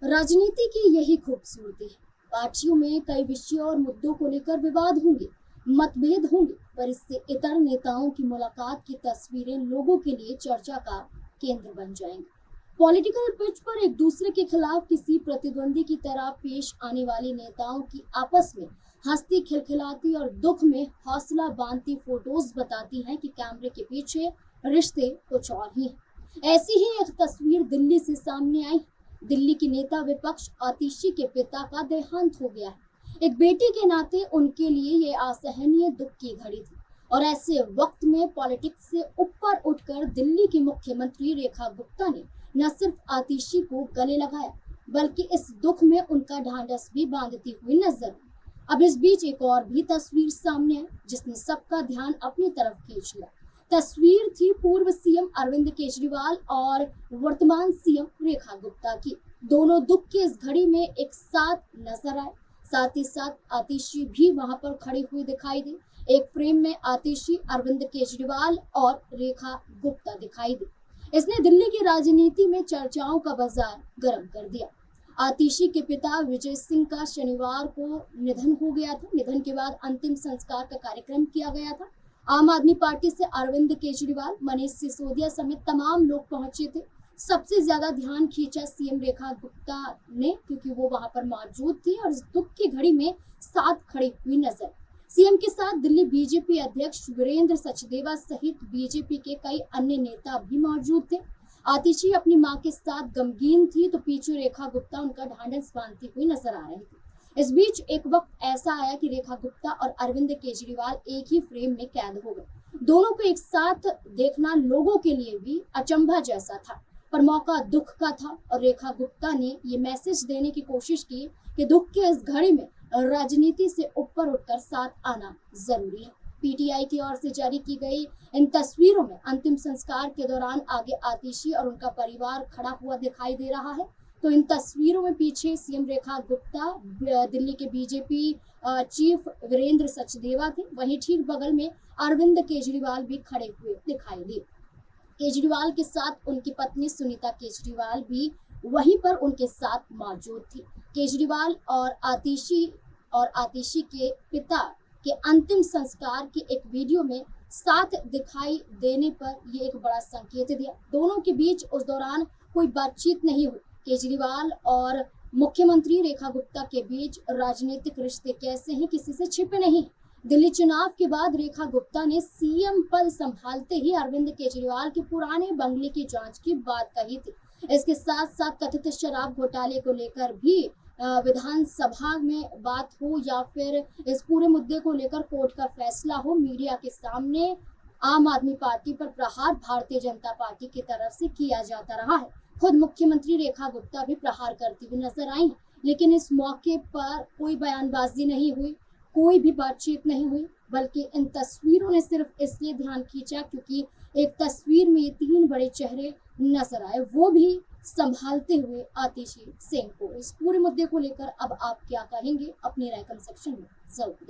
राजनीति की यही खूबसूरती है। पार्टियों में कई विषयों और मुद्दों को लेकर विवाद होंगे, मतभेद होंगे, पर इससे इतर नेताओं की मुलाकात की तस्वीरें लोगों के लिए चर्चा का केंद्र बन जाएंगी। पॉलिटिकल पिच पर एक दूसरे के खिलाफ किसी प्रतिद्वंदी की तरह पेश आने वाले नेताओं की आपस में हंसती खिलखिलाती और दुख में हौसला बांधती फोटोज बताती हैं कि कैमरे के पीछे रिश्ते कुछ और ही हैं। ऐसी ही एक तस्वीर दिल्ली से सामने आई। दिल्ली की नेता विपक्ष आतिशी के पिता का देहांत हो गया है। एक बेटी के नाते उनके लिए ये असहनीय दुख की घड़ी थी और ऐसे वक्त में पॉलिटिक्स से ऊपर उठकर दिल्ली की मुख्यमंत्री रेखा गुप्ता ने न सिर्फ आतिशी को गले लगाया बल्कि इस दुख में उनका ढांढस भी बांधती हुई नजर आई। अब इस बीच एक और भी तस्वीर सामने आई जिसने सबका ध्यान अपनी तरफ खींच लिया। तस्वीर थी पूर्व सीएम अरविंद केजरीवाल और वर्तमान सीएम रेखा गुप्ता की। दोनों दुख की इस घड़ी में एक साथ नजर आए। साथ ही साथ आतिशी भी वहां पर खड़ी हुई दिखाई दी। एक फ्रेम में आतिशी, अरविंद केजरीवाल और रेखा गुप्ता दिखाई दी। इसने दिल्ली की राजनीति में चर्चाओं का बाजार गर्म कर दिया। आतिशी के पिता विजय सिंह का शनिवार को निधन हो गया था। निधन के बाद अंतिम संस्कार का कार्यक्रम किया गया था। आम आदमी पार्टी से अरविंद केजरीवाल, मनीष सिसोदिया समेत तमाम लोग पहुंचे थे। सबसे ज्यादा ध्यान खींचा सीएम रेखा गुप्ता ने, क्योंकि वो वहां पर मौजूद थी और इस दुख की घड़ी में साथ खड़ी हुई नजर। सीएम के साथ दिल्ली बीजेपी अध्यक्ष वीरेंद्र सचदेवा सहित बीजेपी के कई अन्य नेता भी मौजूद थे। आतिशी अपनी मां के साथ गमगीन थी तो पीछे रेखा गुप्ता उनका ढांढस बांधती हुई नजर आ रही थी। इस बीच एक वक्त ऐसा आया कि रेखा गुप्ता और अरविंद केजरीवाल एक ही फ्रेम में कैद हो गए। दोनों को एक साथ देखना लोगों के लिए भी अचंभा जैसा था, पर मौका दुख का था और रेखा गुप्ता ने ये मैसेज देने की कोशिश की कि दुख के इस घड़ी में राजनीति से ऊपर उठकर साथ आना जरूरी है। पीटीआई की ओर से जारी की गई इन तस्वीरों में अंतिम संस्कार के दौरान आगे आतिशी और उनका परिवार खड़ा हुआ दिखाई दे रहा है। तो इन तस्वीरों में पीछे सीएम रेखा गुप्ता, दिल्ली के बीजेपी चीफ वीरेंद्र सचदेवा थे। वहीं ठीक बगल में अरविंद केजरीवाल भी खड़े हुए दिखाई दिए। केजरीवाल के साथ उनकी पत्नी सुनीता केजरीवाल भी वहीं पर उनके साथ मौजूद थी। केजरीवाल और आतिशी के पिता के अंतिम संस्कार के एक वीडियो में साथ दिखाई देने पर ये एक बड़ा संकेत दिया। दोनों के बीच उस दौरान कोई बातचीत नहीं हुई। केजरीवाल और मुख्यमंत्री रेखा गुप्ता के बीच राजनीतिक रिश्ते कैसे हैं, किसी से छिपे नहीं। दिल्ली चुनाव के बाद रेखा गुप्ता ने सीएम पद संभालते ही अरविंद केजरीवाल के पुराने बंगले की जांच की बात कही थी। इसके साथ साथ कथित शराब घोटाले को लेकर भी विधानसभा में बात हो या फिर इस पूरे मुद्दे को लेकर कोर्ट का फैसला हो, मीडिया के सामने आम आदमी पार्टी पर प्रहार भारतीय जनता पार्टी की तरफ से किया जाता रहा है। खुद मुख्यमंत्री रेखा गुप्ता भी प्रहार करती हुई नजर आई, लेकिन इस मौके पर कोई बयानबाजी नहीं हुई, कोई भी बातचीत नहीं हुई, बल्कि इन तस्वीरों ने सिर्फ इसलिए ध्यान खींचा क्योंकि एक तस्वीर में ये तीन बड़े चेहरे नजर आए, वो भी संभालते हुए आतिशी सिंह को। इस पूरे मुद्दे को लेकर अब आप क्या कहेंगे, अपनी राय कमेंट सेक्शन में जरूर दें।